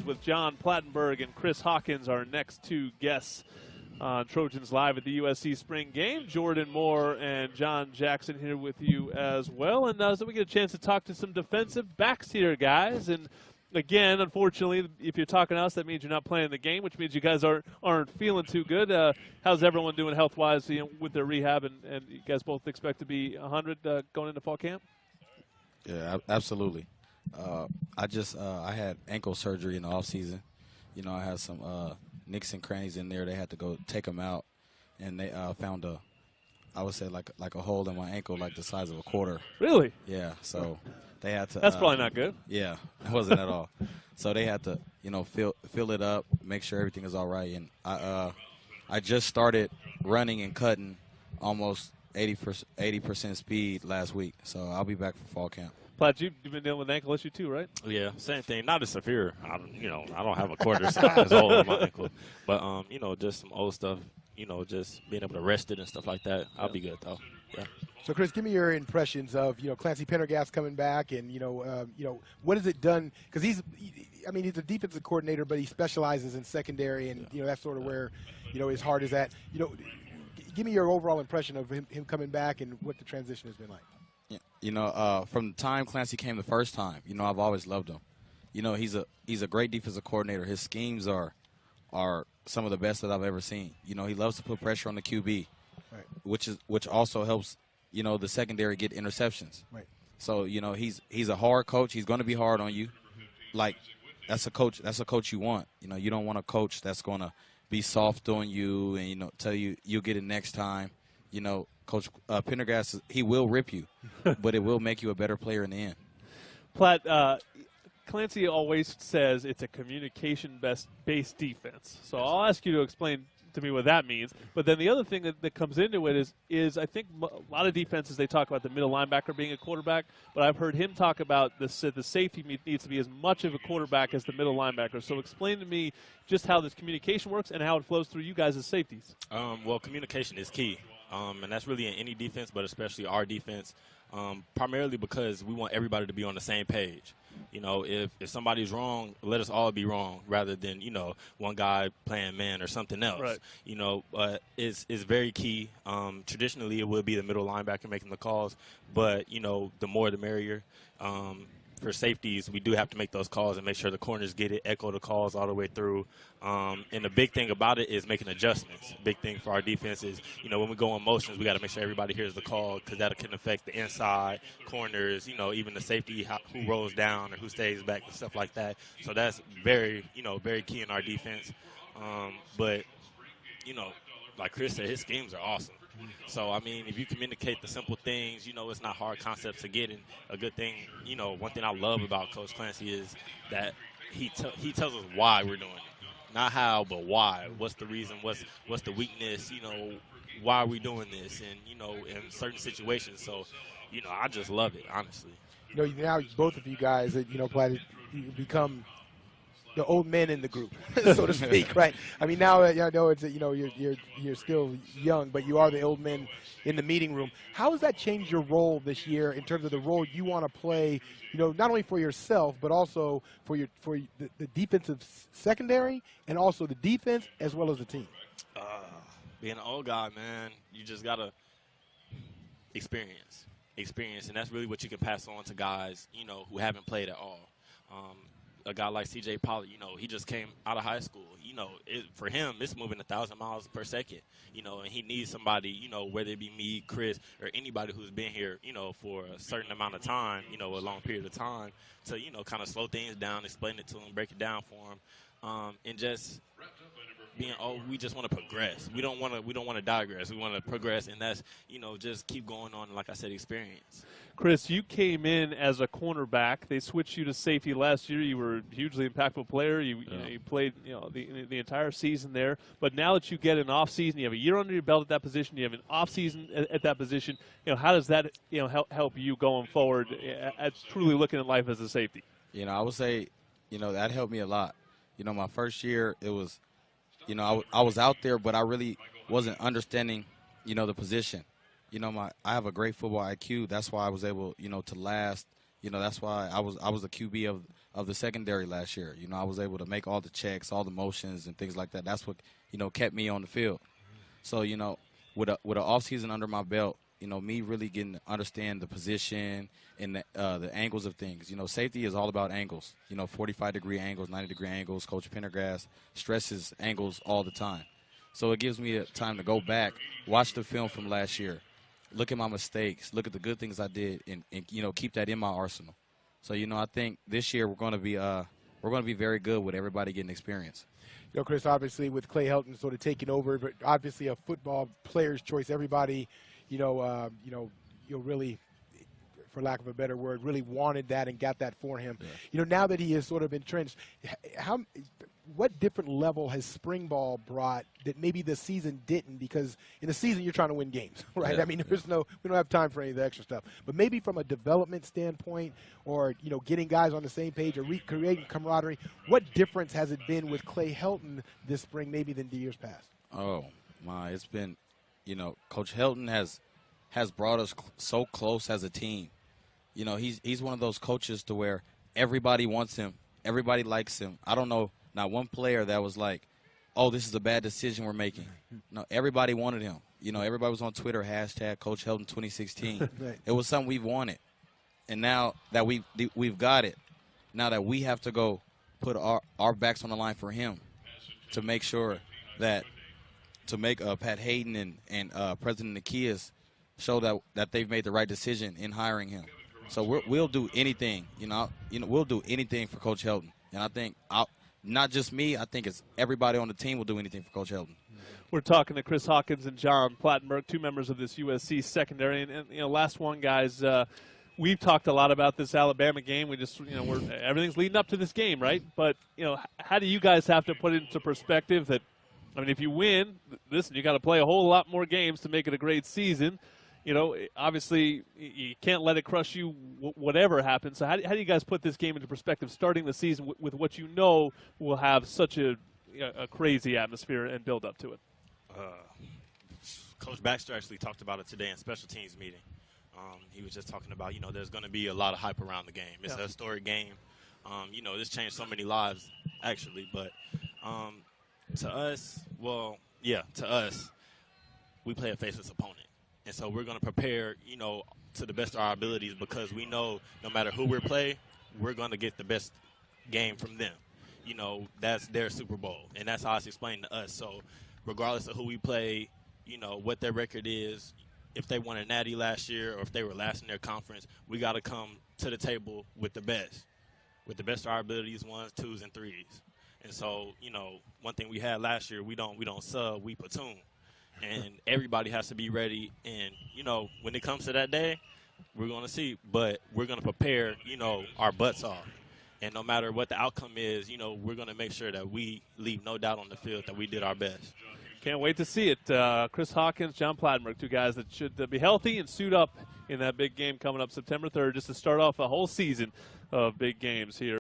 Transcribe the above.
with John Plattenburg and Chris Hawkins, our next two guests on Trojans Live at the USC Spring Game. Jordan Moore and John Jackson here with you as well. And so we get a chance to talk to some defensive backs here, guys. And again, unfortunately, if you're talking to us, that means you're not playing the game, which means you guys aren't feeling too good. How's everyone doing health-wise, with their rehab? And you guys both expect to be 100 going into fall camp? Yeah, absolutely. I had ankle surgery in the off season. I had some nicks and crannies in there. They had to go take them out, and they found I would say like a hole in my ankle, like the size of a quarter. Really? Yeah. So they had to. That's probably not good. Yeah, it wasn't at all. So they had to, fill it up, make sure everything is all right. And I just started running and cutting almost 80% speed last week. So I'll be back for fall camp. Platt, you've been dealing with an ankle issue too, right? Yeah, same thing. Not as severe. I don't have a quarter size hole in my ankle, but just some old stuff. Just being able to rest it and stuff like that. I'll be good though. Yeah. So, Chris, give me your impressions of Clancy Pendergast coming back, and what has it done? Because he's a defensive coordinator, but he specializes in secondary, and that's sort of where his heart is at. Give me your overall impression of him coming back and what the transition has been like. From the time Clancy came the first time, I've always loved him. He's a great defensive coordinator. His schemes are some of the best that I've ever seen. He loves to put pressure on the QB, right, which also helps the secondary get interceptions. Right. So he's a hard coach. He's going to be hard on you. Like that's a coach you want. You don't want a coach that's going to be soft on you and tell you you'll get it next time. Coach Pendergast, he will rip you, but it will make you a better player in the end. Platt, Clancy always says it's a communication-based defense. So I'll ask you to explain to me what that means. But then the other thing that comes into it is I think a lot of defenses, they talk about the middle linebacker being a quarterback, but I've heard him talk about the safety needs to be as much of a quarterback as the middle linebacker. So explain to me just how this communication works and how it flows through you guys as safeties. Well, communication is key. And that's really in any defense, but especially our defense, primarily because we want everybody to be on the same page. If somebody's wrong, let us all be wrong rather than, one guy playing man or something else. Right. But it's very key. Traditionally, it would be the middle linebacker making the calls, but, the more the merrier. For safeties, we do have to make those calls and make sure the corners get it, echo the calls all the way through. And the big thing about it is making adjustments. Big thing for our defense is, when we go on motions, we got to make sure everybody hears the call because that can affect the inside, corners, even the safety, who rolls down or who stays back and stuff like that. So that's very, very key in our defense. But, like Chris said, his schemes are awesome. So, if you communicate the simple things, it's not hard concepts to get. And a good thing, one thing I love about Coach Clancy is that he tells us why we're doing it. Not how, but why. What's the reason? What's the weakness? Why are we doing this? And, in certain situations. So, I just love it, honestly. Now both of you guys, Platt, you become the old men in the group, so to speak, right? Now I know it's you're still young, but you are the old men in the meeting room. How has that changed your role this year in terms of the role you want to play? Not only for yourself, but also for the defensive secondary and also the defense as well as the team. Being an old guy, man, you just gotta experience, and that's really what you can pass on to guys, who haven't played at all. A guy like C.J. Pollard, he just came out of high school. For him, it's moving 1,000 miles per second, and he needs somebody, whether it be me, Chris, or anybody who's been here, for a certain amount of time, a long period of time, to, kind of slow things down, explain it to him, break it down for him, and just being, we just want to progress. We don't want to digress. We want to progress, and that's, just keep going on, like I said, experience. Chris, you came in as a cornerback. They switched you to safety last year. You were a hugely impactful player. You played the entire season there. But now that you get an off season, you have a year under your belt at that position. You have an off season at that position. How does that help you going forward at truly looking at life as a safety? I would say that helped me a lot. My first year it was I was out there, but I really wasn't understanding the position. I have a great football IQ. That's why I was able, to last. That's why I was the QB of the secondary last year. You know, I was able to make all the checks, all the motions and things like that. That's what, you know, kept me on the field. So, you know, with an offseason under my belt, you know, me really getting to understand the position and the angles of things. You know, safety is all about angles. You know, 45-degree angles, 90-degree angles. Coach Pendergrass stresses angles all the time. So it gives me time to go back, watch the film from last year, look at my mistakes, look at the good things I did, and you know, keep that in my arsenal. So, you know, I think this year we're going to be very good with everybody getting experience. You know, Chris, obviously with Clay Helton sort of taking over, but obviously a football player's choice. Everybody, really, for lack of a better word, really wanted that and got that for him. Yeah. You know, now that he is sort of entrenched, what different level has spring ball brought that maybe the season didn't? Because in the season you're trying to win games, right? Yeah. I mean, we don't have time for any of the extra stuff. But maybe from a development standpoint, or you know, getting guys on the same page or recreating camaraderie, what difference has it been with Clay Helton this spring, maybe than the years past? Oh my, it's been, you know, Coach Helton has brought us so close as a team. You know, he's one of those coaches to where everybody wants him, everybody likes him. I don't know not one player that was like, oh, this is a bad decision we're making. No, everybody wanted him. You know, everybody was on Twitter, hashtag Coach Helton 2016. Right. It was something we've wanted. And now that we've got it, now that we have to go put our backs on the line for him to make sure that, to make Pat Hayden and President Nikias show that they've made the right decision in hiring him. So we'll do anything, we'll do anything for Coach Helton. And I think not just me, I think it's everybody on the team will do anything for Coach Helton. We're talking to Chris Hawkins and John Plattenburg, two members of this USC secondary. And you know, last one, guys, we've talked a lot about this Alabama game. We just, you know, everything's leading up to this game, right? But, you know, how do you guys have to put it into perspective that, I mean, if you win, listen, you got to play a whole lot more games to make it a great season. You know, obviously, you can't let it crush you whatever happens. So how do you guys put this game into perspective, starting the season with what you know will have such a crazy atmosphere and build up to it? Coach Baxter actually talked about it today in special teams meeting. He was just talking about, you know, there's going to be a lot of hype around the game. It's a historic game. You know, this changed so many lives, actually. But to us, we play a faceless opponent. And so we're going to prepare, you know, to the best of our abilities, because we know no matter who we play, we're going to get the best game from them. You know, that's their Super Bowl, and that's how it's explained to us. So regardless of who we play, you know, what their record is, if they won a natty last year or if they were last in their conference, we got to come to the table with the best of our abilities, 1s, 2s, and 3s. And so, you know, one thing we had last year, we don't sub, we platoon. And everybody has to be ready. And, you know, when it comes to that day, we're going to see. But we're going to prepare, you know, our butts off. And no matter what the outcome is, you know, we're going to make sure that we leave no doubt on the field that we did our best. Can't wait to see it. Chris Hawkins, John Plattenburg, two guys that should be healthy and suit up in that big game coming up September 3rd, just to start off a whole season of big games here.